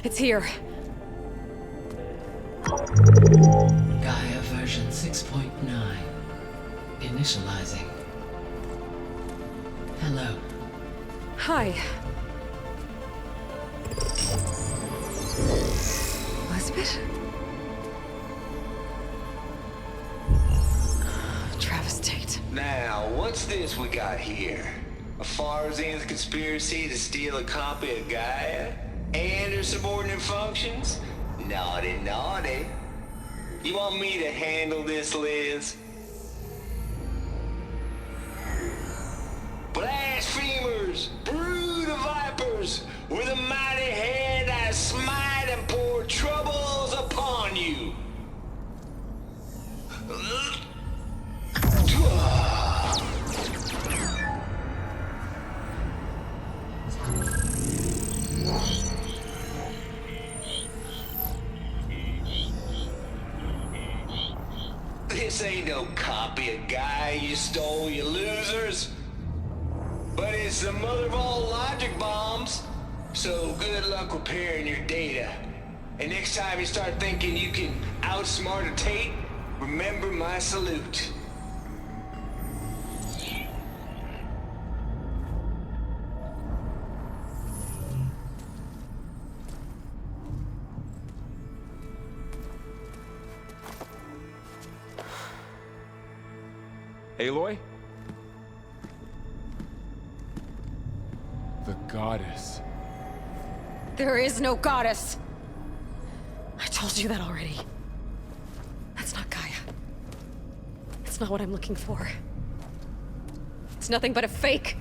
It's here. Gaia version 6.9. Initializing. Hello. Hi. Elizabeth? Travis Tate. Now, what's this we got here? A Farzian's conspiracy to steal a copy of Gaia? And her subordinate functions? Naughty, naughty. You want me to handle this, Liz? Blasphemers! Brood of vipers! With a mighty hand I smite and pour troubles upon you! This ain't no copy of Gaia you stole, you losers. But it's the mother of all logic bombs. So good luck repairing your data. And next time you start thinking you can outsmart a Tate, remember my salute. Aloy? The goddess. There is no goddess! I told you that already. That's not Gaia. It's not what I'm looking for. It's nothing but a fake.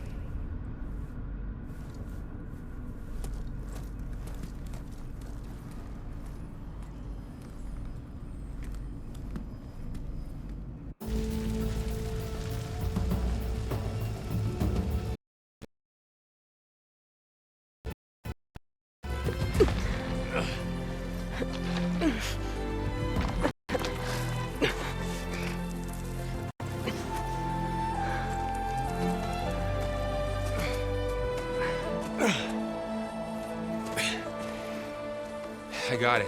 I got it.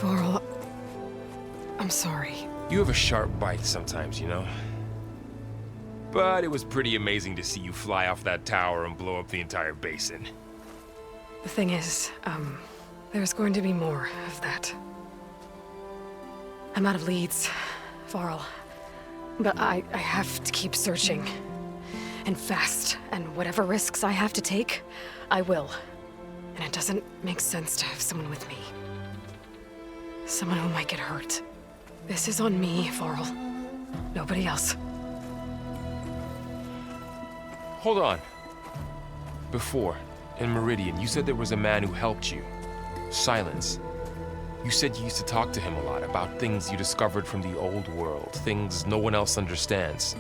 Varl, I'm sorry. You have a sharp bite sometimes, you know? But it was pretty amazing to see you fly off that tower and blow up the entire basin. The thing is, there's going to be more of that. I'm out of leads, Varl. But I have to keep searching. And fast. And whatever risks I have to take, I will. And it doesn't make sense to have someone with me. Someone who might get hurt. This is on me, Varl. Nobody else. Hold on. Before, in Meridian, you said there was a man who helped you. Silence. You said you used to talk to him a lot about things you discovered from the old world, things no one else understands.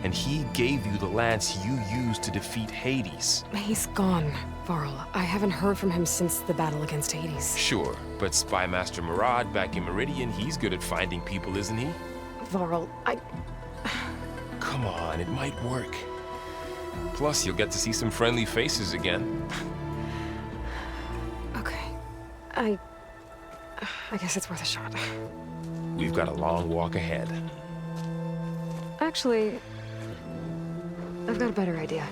And he gave you the lance you used to defeat Hades. He's gone, Varl. I haven't heard from him since the battle against Hades. Sure, but Spy Master Murad back in Meridian, he's good at finding people, isn't he? Varl, Come on, it might work. Plus, you'll get to see some friendly faces again. Okay. I guess it's worth a shot. We've got a long walk ahead. Actually, I've got a better idea.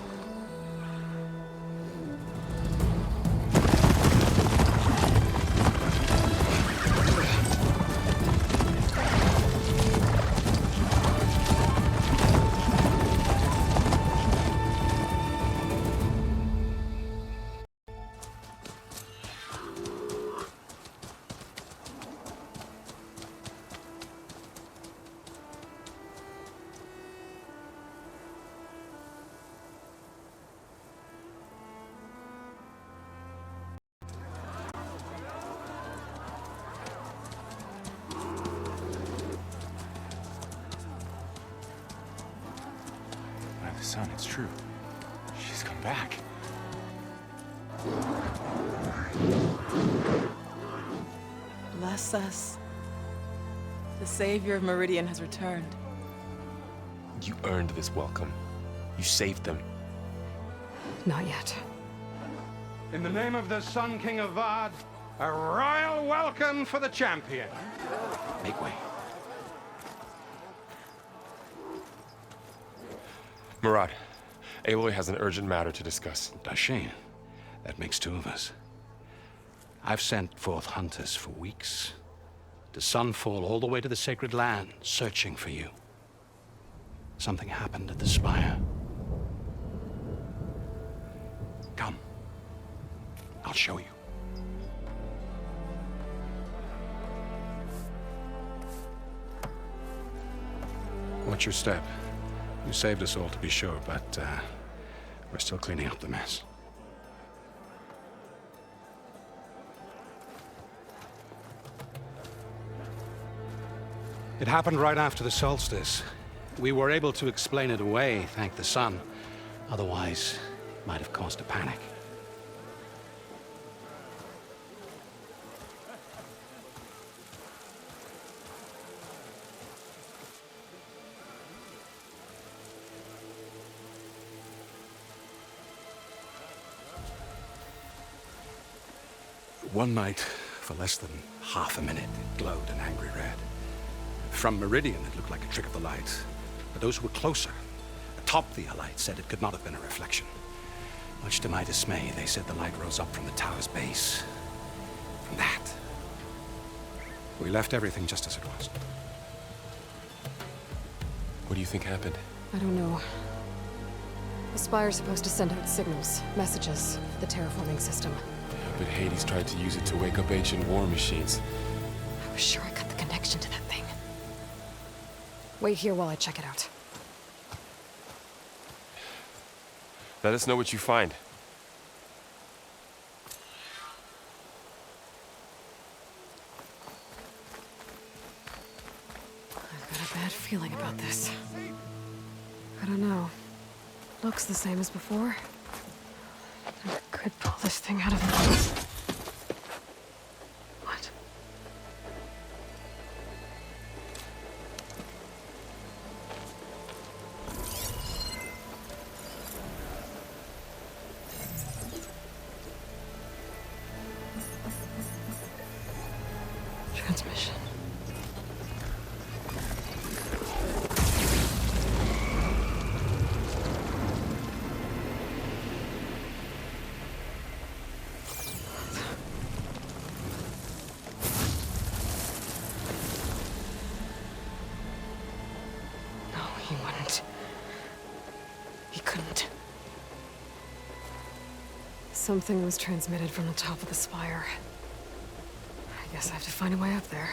Son, it's true. She's come back. Bless us. The savior of Meridian has returned. You earned this welcome. You saved them. Not yet. In the name of the Sun King of Vard, a royal welcome for the champion. Make way. Murad, Aloy has an urgent matter to discuss. Dashane, that makes two of us. I've sent forth hunters for weeks. To Sunfall, all the way to the Sacred Land, searching for you. Something happened at the Spire. Come. I'll show you. Watch your step. You saved us all, to be sure, but we're still cleaning up the mess. It happened right after the solstice. We were able to explain it away, thank the sun. Otherwise, it might have caused a panic. One night, for less than half a minute, it glowed an angry red. From Meridian, it looked like a trick of the light. But those who were closer, atop the Alite, said it could not have been a reflection. Much to my dismay, they said the light rose up from the tower's base. From that. We left everything just as it was. What do you think happened? I don't know. The Spire's supposed to send out signals, messages, for the terraforming system. But Hades tried to use it to wake up ancient war machines. I was sure I got the connection to that thing. Wait here while I check it out. Let us know what you find. I've got a bad feeling about this. I don't know. Looks the same as before. I could pull this thing out of the... What? Transmission. No, he wouldn't. He couldn't. Something was transmitted from the top of the spire. I guess I have to find a way up there.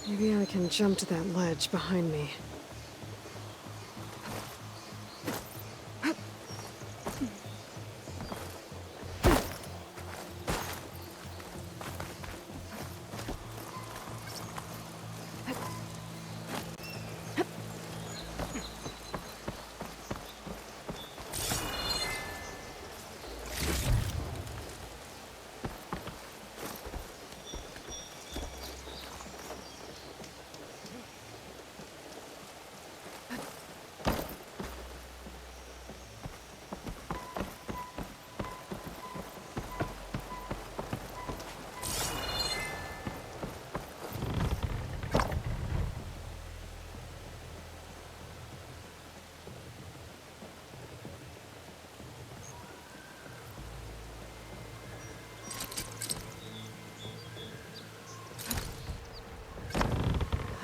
Maybe I can jump to that ledge behind me.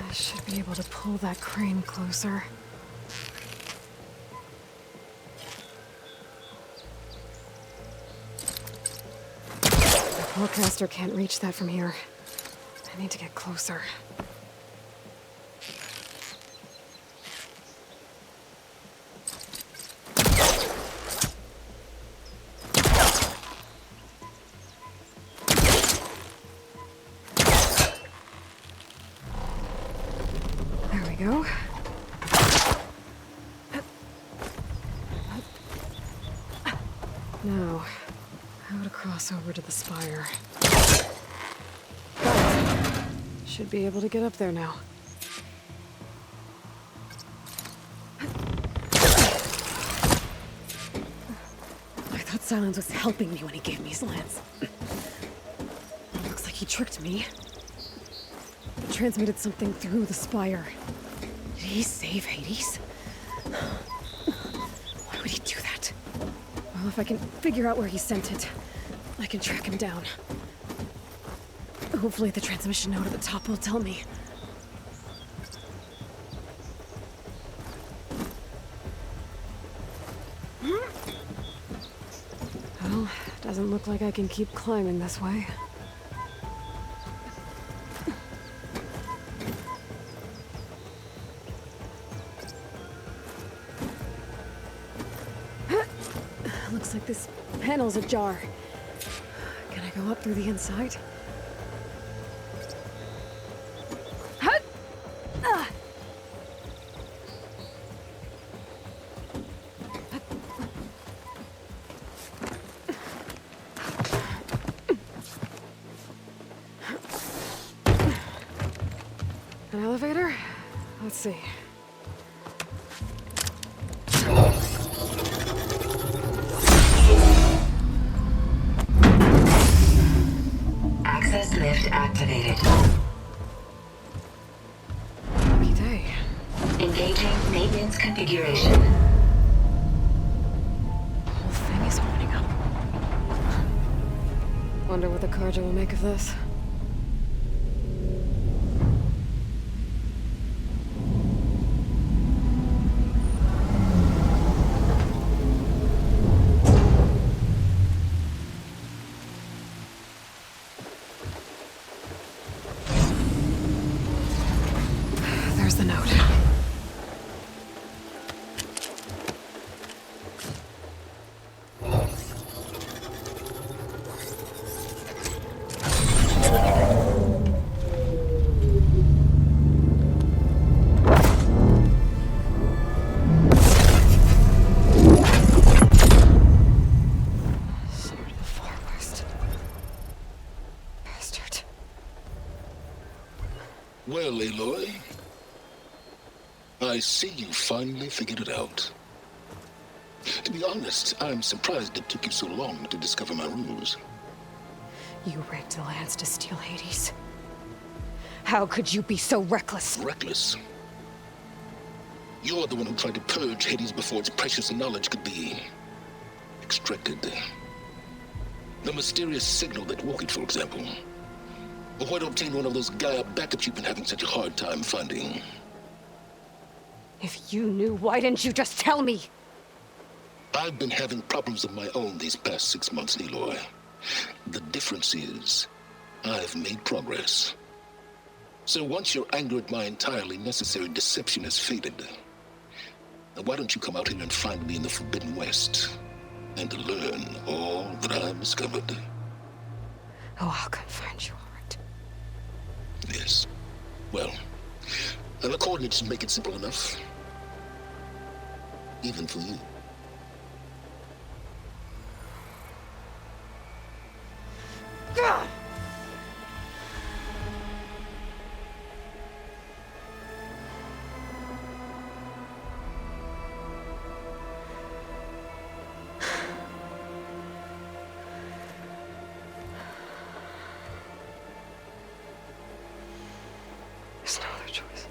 I should be able to pull that crane closer. The forecaster can't reach that from here. I need to get closer. There we go. Now, how to cross over to the spire. Got it. Should be able to get up there now. Silence was helping me when he gave me his lance. Looks like he tricked me. But transmitted something through the spire. Did he save Hades? Why would he do that? Well, if I can figure out where he sent it, I can track him down. Hopefully the transmission note at the top will tell me. Well, doesn't look like I can keep climbing this way. Looks like this panel's ajar. Can I go up through the inside? Hut! Ah! An elevator? Let's see. Access lift activated. Lucky day. Engaging maintenance configuration. The whole thing is opening up. Wonder what the Carja will make of this. There's the note. Sword of the Far West. Bastard. Well, Aloy, I see you finally figured it out. To be honest, I'm surprised it took you so long to discover my ruse. You rigged the lance to steal Hades. How could you be so reckless? Reckless. You're the one who tried to purge Hades before its precious knowledge could be extracted. The mysterious signal that woke it, for example. Or why to obtain one of those Gaia backups you've been having such a hard time finding. If you knew, why didn't you just tell me? I've been having problems of my own these past 6 months, Aloy. The difference is, I've made progress. So once your anger at my entirely necessary deception has faded, now why don't you come out here and find me in the Forbidden West, and learn all that I've discovered? Oh, I'll come find you, all right. Yes. Well, and the coordinates make it simple enough. Even for you. Gah! There's no other choice.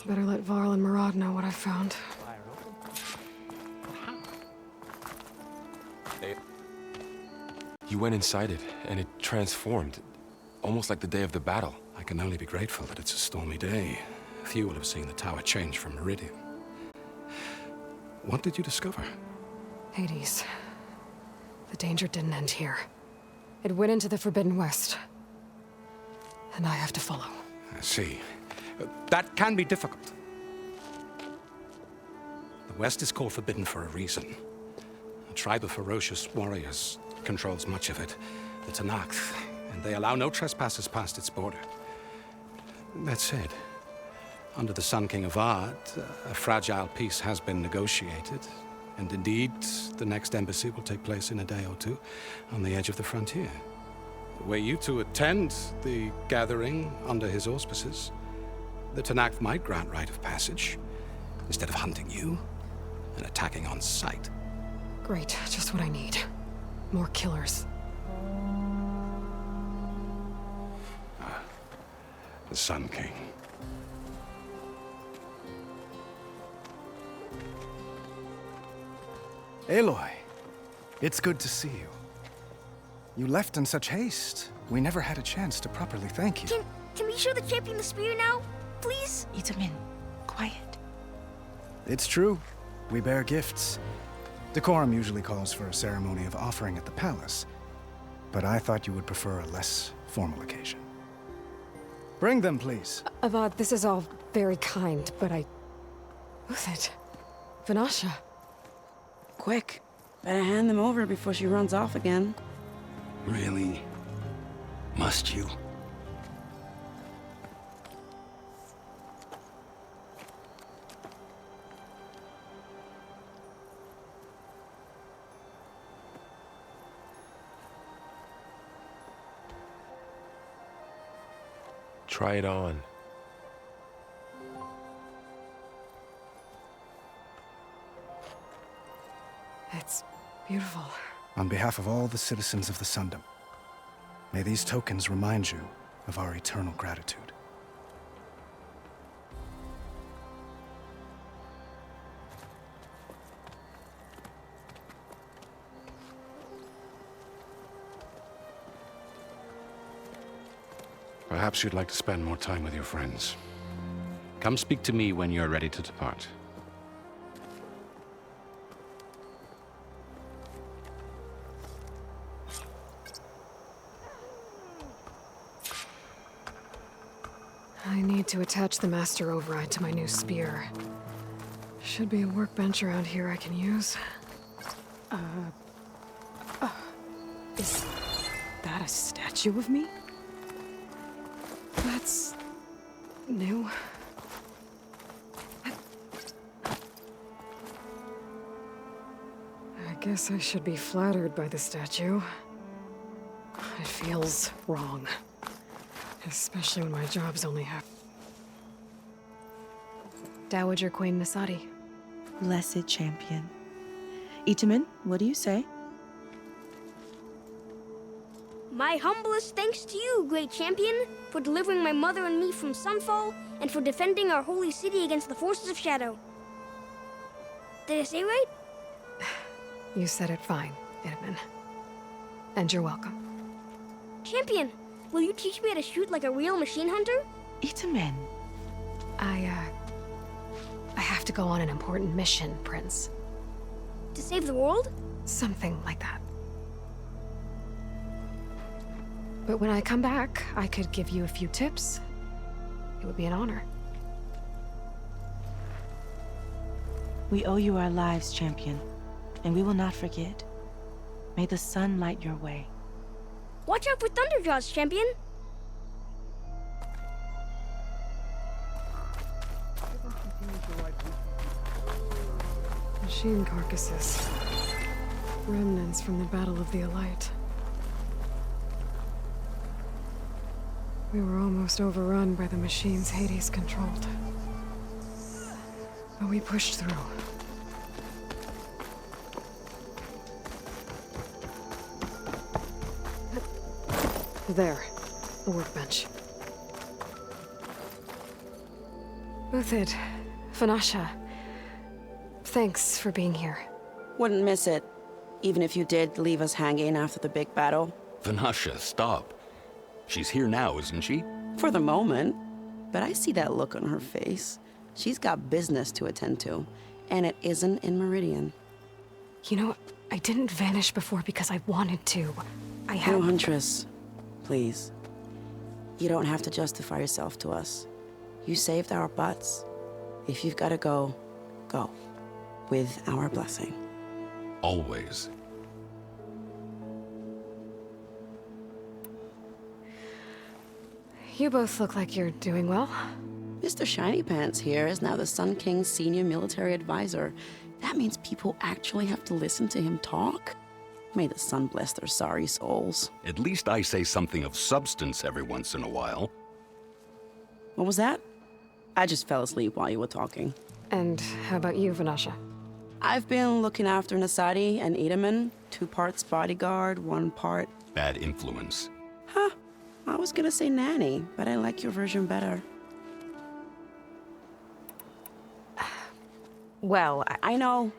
Better let Varl and Murad know what I found. You went inside it, and it transformed. Almost like the day of the battle. I can only be grateful that it's a stormy day. Few will have seen the tower change from Meridian. What did you discover? Hades. The danger didn't end here. It went into the Forbidden West. And I have to follow. I see. That can be difficult. The West is called Forbidden for a reason. A tribe of ferocious warriors controls much of it, the Tenakth, and they allow no trespassers past its border. That said, under the Sun King Avad, a fragile peace has been negotiated, And indeed, the next embassy will take place in a day or two on the edge of the frontier. Were you to attend the gathering under his auspices, the Tenakth might grant right of passage, instead of hunting you and attacking on sight. Great, just what I need. More killers. The Sun King. Aloy, it's good to see you. You left in such haste. We never had a chance to properly thank you. Can we show the champion the spear now? Please? Itamen, quiet. It's true. We bear gifts. Decorum usually calls for a ceremony of offering at the palace, but I thought you would prefer a less formal occasion. Bring them, please. Avad, this is all very kind, but Who's it? Vanasha. Quick. Better hand them over before she runs off again. Really? Must you? Try it on. It's beautiful. On behalf of all the citizens of the Sundom, may these tokens remind you of our eternal gratitude. Perhaps you'd like to spend more time with your friends. Come speak to me when you're ready to depart. I need to attach the Master Override to my new spear. Should be a workbench around here I can use. Is that a statue of me? That's new. I guess I should be flattered by the statue. It feels wrong. Especially when my job's only half. Dowager Queen Nasadi. Blessed champion. Itamen, what do you say? My humblest thanks to you, great champion, for delivering my mother and me from Sunfall, and for defending our holy city against the forces of Shadow. Did I say right? You said it fine, Itamen. And you're welcome. Champion, will you teach me how to shoot like a real machine hunter? Itamen. I have to go on an important mission, Prince. To save the world? Something like that. But when I come back, I could give you a few tips. It would be an honor. We owe you our lives, champion, and we will not forget. May the sun light your way. Watch out for Thunderjaws, champion! Machine carcasses. Remnants from the Battle of the Elite. We were almost overrun by the machines Hades controlled. But we pushed through. There, the workbench. Uthid, Vanasha, thanks for being here. Wouldn't miss it, even if you did leave us hanging after the big battle. Vanasha, stop. She's here now, isn't she? For the moment. But I see that look on her face. She's got business to attend to, and it isn't in Meridian. You know, I didn't vanish before because I wanted to. I had... No, Huntress. Please. You don't have to justify yourself to us. You saved our butts. If you've got to go, go. With our blessing. Always. You both look like you're doing well. Mr. Shiny Pants here is now the Sun King's senior military advisor. That means people actually have to listen to him talk? May the sun bless their sorry souls. At least I say something of substance every once in a while. What was that? I just fell asleep while you were talking. And how about you, Vanasha? I've been looking after Nasadi and Edaman. 2 parts bodyguard, 1 part... Bad influence. Huh. I was gonna say nanny, but I like your version better. Well, I know.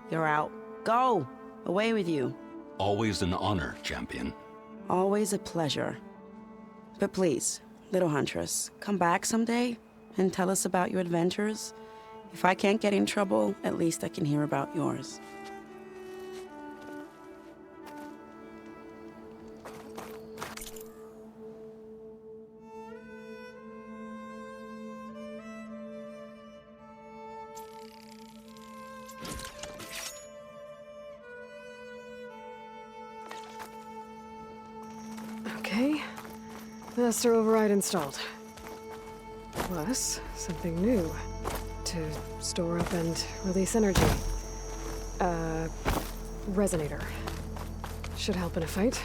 You're out. Go! Away with you. Always an honor, champion. Always a pleasure. But please, little huntress, come back someday and tell us about your adventures. If I can't get in trouble, at least I can hear about yours. Okay. Master override installed. Plus, something new. To store up and release energy. Resonator. Should help in a fight.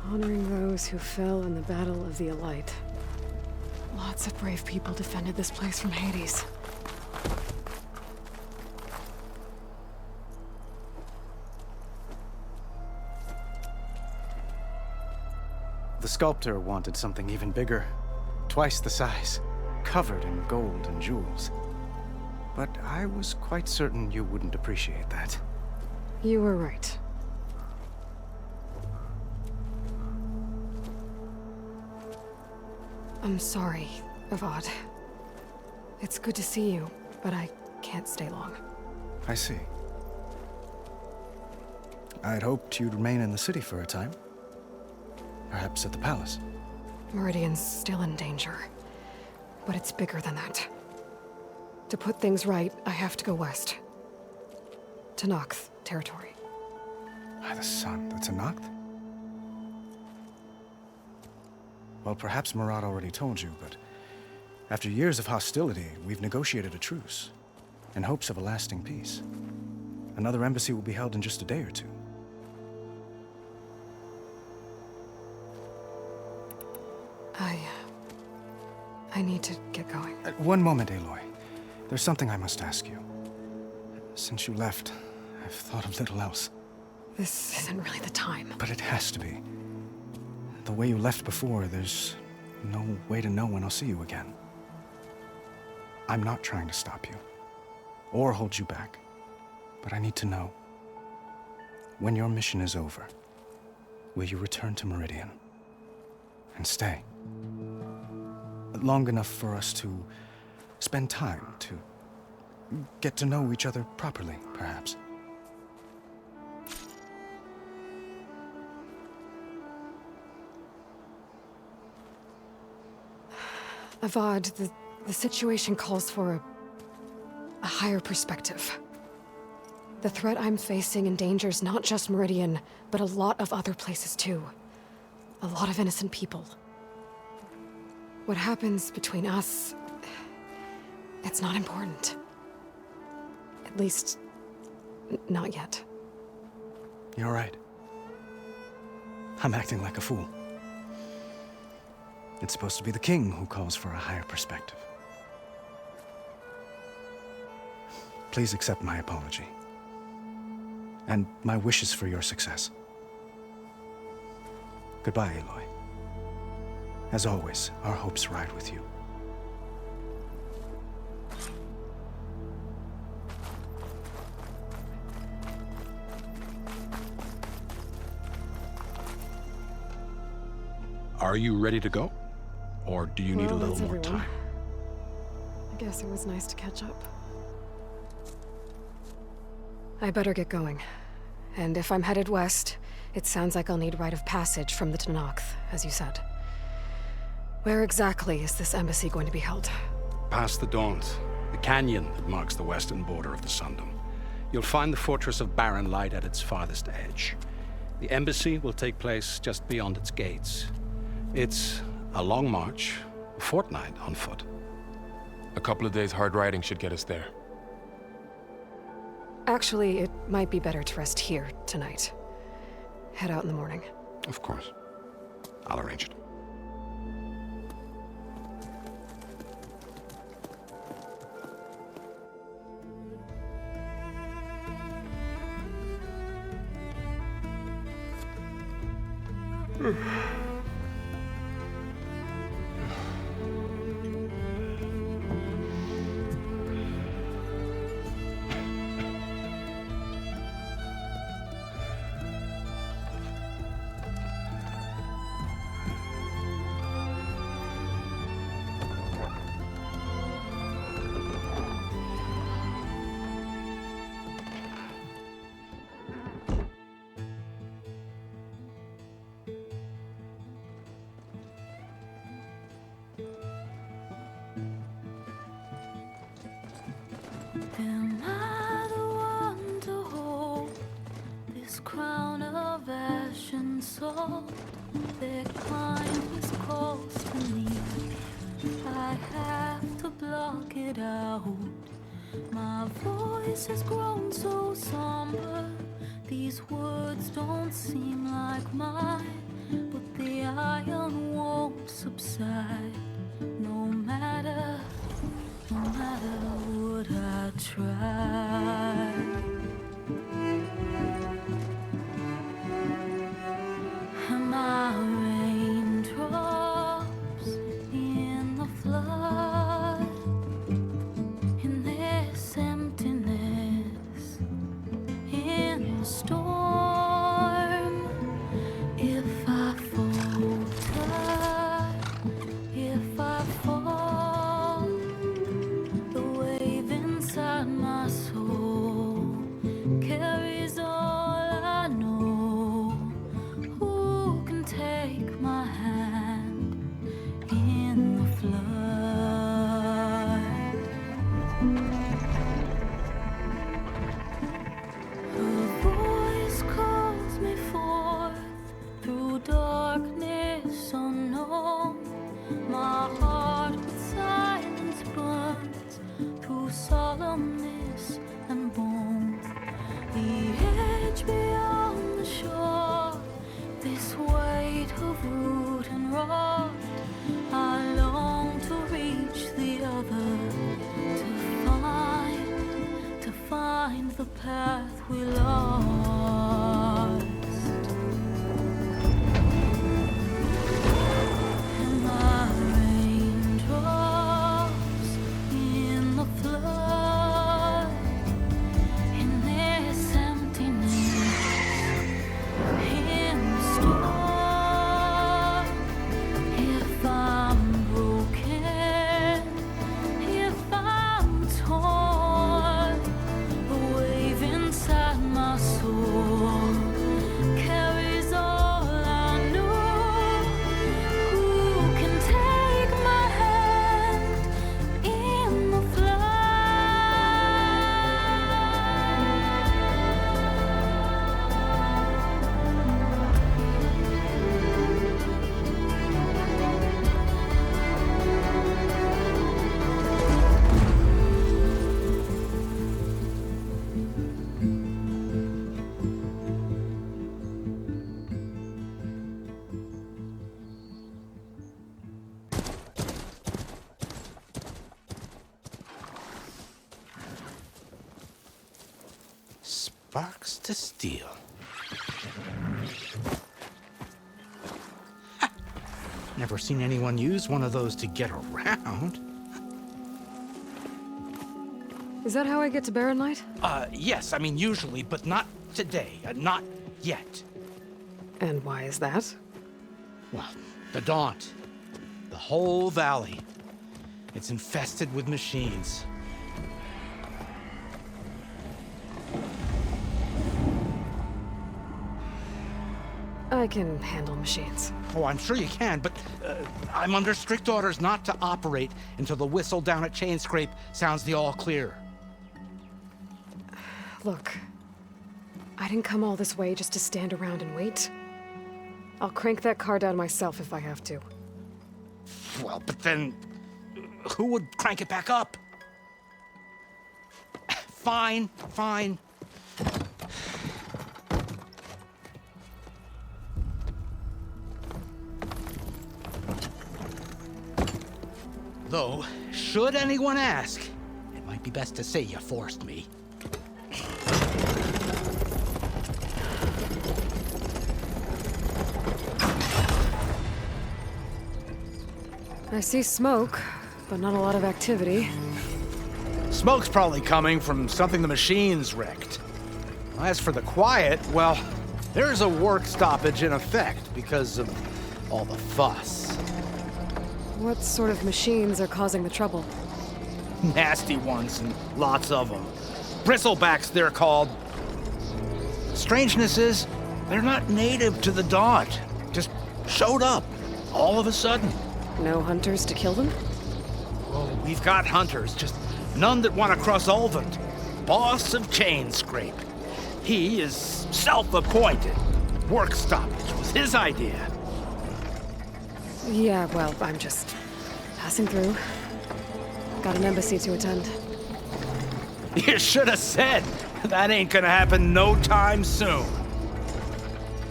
Honoring those who fell in the Battle of the Elite. Lots of brave people defended this place from Hades. The sculptor wanted something even bigger. Twice the size. Covered in gold and jewels. But I was quite certain you wouldn't appreciate that. You were right. I'm sorry, Avad. It's good to see you, but I can't stay long. I see. I'd hoped you'd remain in the city for a time. Perhaps at the palace. Meridian's still in danger. But it's bigger than that. To put things right, I have to go west. To Noct territory. By the sun, that's a Noct? Well, perhaps Murad already told you, but after years of hostility, we've negotiated a truce, in hopes of a lasting peace. Another embassy will be held in just a day or two. I need to get going. One moment, Aloy. There's something I must ask you. Since you left, I've thought of little else. This isn't really the time. But it has to be. The way you left before, there's no way to know when I'll see you again. I'm not trying to stop you, or hold you back. But I need to know. When your mission is over, will you return to Meridian? And stay? Long enough for us to spend time, to get to know each other properly, perhaps. Avad, the situation calls for a higher perspective. The threat I'm facing endangers not just Meridian, but a lot of other places too. A lot of innocent people. What happens between us, it's not important. At least, not yet. You're right. I'm acting like a fool. It's supposed to be the king who calls for a higher perspective. Please accept my apology. And my wishes for your success. Goodbye, Aloy. As always, our hopes ride with you. Are you ready to go? Or do you need a little that's more everyone. time? I guess it was nice to catch up. I better get going. And if I'm headed west, it sounds like I'll need rite of passage from the Tenakth, as you said. Where exactly is this embassy going to be held? Past the Daunt, the canyon that marks the western border of the Sundom. You'll find the fortress of Barren Light at its farthest edge. The embassy will take place just beyond its gates. It's A long march, a fortnight on foot. A couple of days hard riding should get us there. Actually, it might be better to rest here tonight. Head out in the morning. Of course. I'll arrange it. Am I the one to hold this crown of ash and salt? Their kindness calls to me. I have to block it out. My voice has grown so somber. These words don't seem like mine, but the iron won't subside. No matter what I try. Am I raindrops in the flood? In this emptiness, in the storm. If I falter, if I fall, the wave inside my soul carries all I know. Who can take my hand in the flood? Her voice calls me forth through darkness unknown. My heart with silence burns through solemnness and bone. The edge beyond the shore, this weight of root and rot. I long to reach the other, to find the path we lost. Am I raindrops in the flood? In this emptiness, in the storm. If I'm broken, if I'm torn, the wave inside my soul carries all I know. Who can take my hand in the Sparks to steel. Never seen anyone use one of those to get around. Is that how I get to Barren Light? Yes, I mean usually, but not today. Not yet. And why is that? Well, the Daunt. The whole valley. It's infested with machines. I can handle machines. Oh, I'm sure you can, but I'm under strict orders not to operate until the whistle down at Chainscrape sounds the all clear. Look, I didn't come all this way just to stand around and wait. I'll crank that car down myself if I have to. Well, but then who would crank it back up? Fine, fine. Though, should anyone ask, it might be best to say you forced me. I see smoke, but not a lot of activity. Smoke's probably coming from something the machines wrecked. As for the quiet, well, there's a work stoppage in effect because of all the fuss. What sort of machines are causing the trouble? Nasty ones, and lots of them. Bristlebacks, they're called. Strangeness is, they're not native to the Daunt. Just showed up, all of a sudden. No hunters to kill them? Oh, we've got hunters, just none that want to cross Ulvund. Boss of Chainscrape. He is self-appointed. Work stoppage was his idea. Yeah, well, I'm just passing through. Got an embassy to attend. You should have said. That ain't gonna happen no time soon.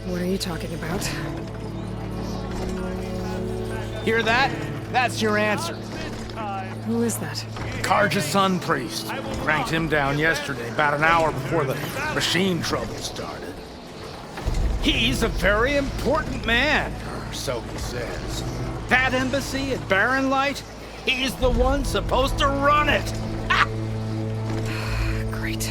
What are you talking about? Hear that? That's your answer. Who is that? Karja's Sun Priest. Cranked him down yesterday, about an hour before the machine trouble started. He's a very important man, or so he says. That embassy at Barren Light, he's the one supposed to run it. Ha! Great.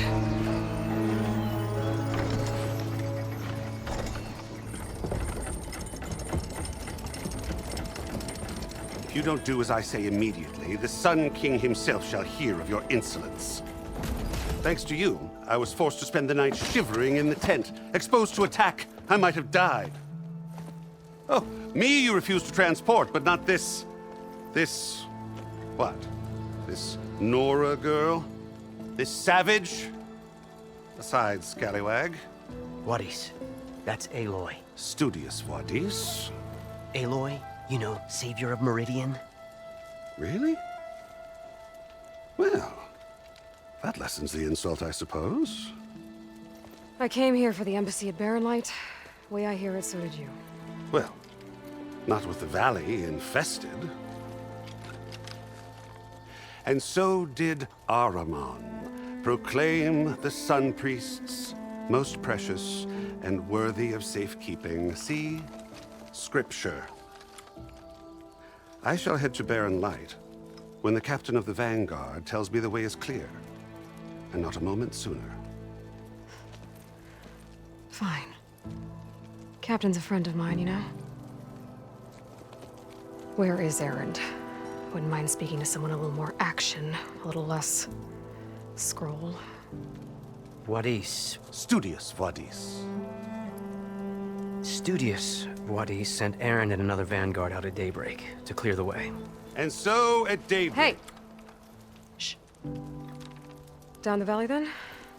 If you don't do as I say immediately, the Sun King himself shall hear of your insolence. Thanks to you, I was forced to spend the night shivering in the tent, exposed to attack. I might have died. Oh, me you refuse to transport, but not this... what? This Nora girl? This savage? Besides, scallywag. Wadis. That's Aloy. Studious Wadis. Aloy, you know, savior of Meridian. Really? Well, that lessens the insult, I suppose. I came here for the embassy at Barren Light. Way I hear it, so did you. Well, not with the valley infested. And so did Ahriman proclaim the Sun Priests most precious and worthy of safekeeping. See? Scripture. I shall head to Barren Light when the captain of the Vanguard tells me the way is clear, and not a moment sooner. Fine. Captain's a friend of mine, you know? Where is Erend? Wouldn't mind speaking to someone a little more action, a little less scroll. Wadis. Studious Wadis. Studious Wadis sent Erend and another Vanguard out at daybreak to clear the way. And so at daybreak... Hey! Shh. Down the valley, then?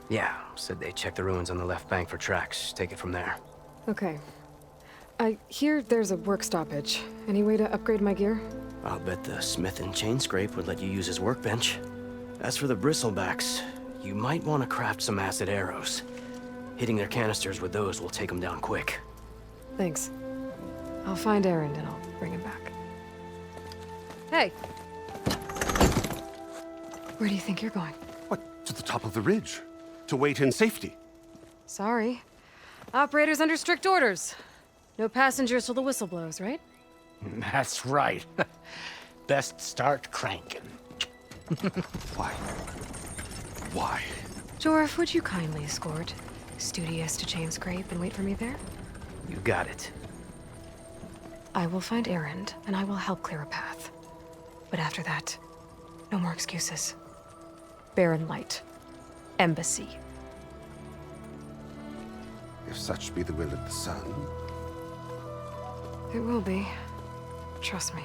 Yeah, said they checked the ruins on the left bank for tracks. Take it from there. Okay. I hear there's a work stoppage. Any way to upgrade my gear? I'll bet the smith in Chainscrape would let you use his workbench. As for the Bristlebacks, you might want to craft some acid arrows. Hitting their canisters with those will take them down quick. Thanks. I'll find Erend and I'll bring him back. Hey! Where do you think you're going? What? To the top of the ridge. To wait in safety. Sorry. Operator's under strict orders. No passengers till the whistle blows, right? That's right. Best start cranking. Why? Why? Jorf, would you kindly escort Studious to Chainscrape and wait for me there? You got it. I will find Erend, and I will help clear a path. But after that, no more excuses. Barren Light. Embassy. If such be the will of the sun. It will be. Trust me.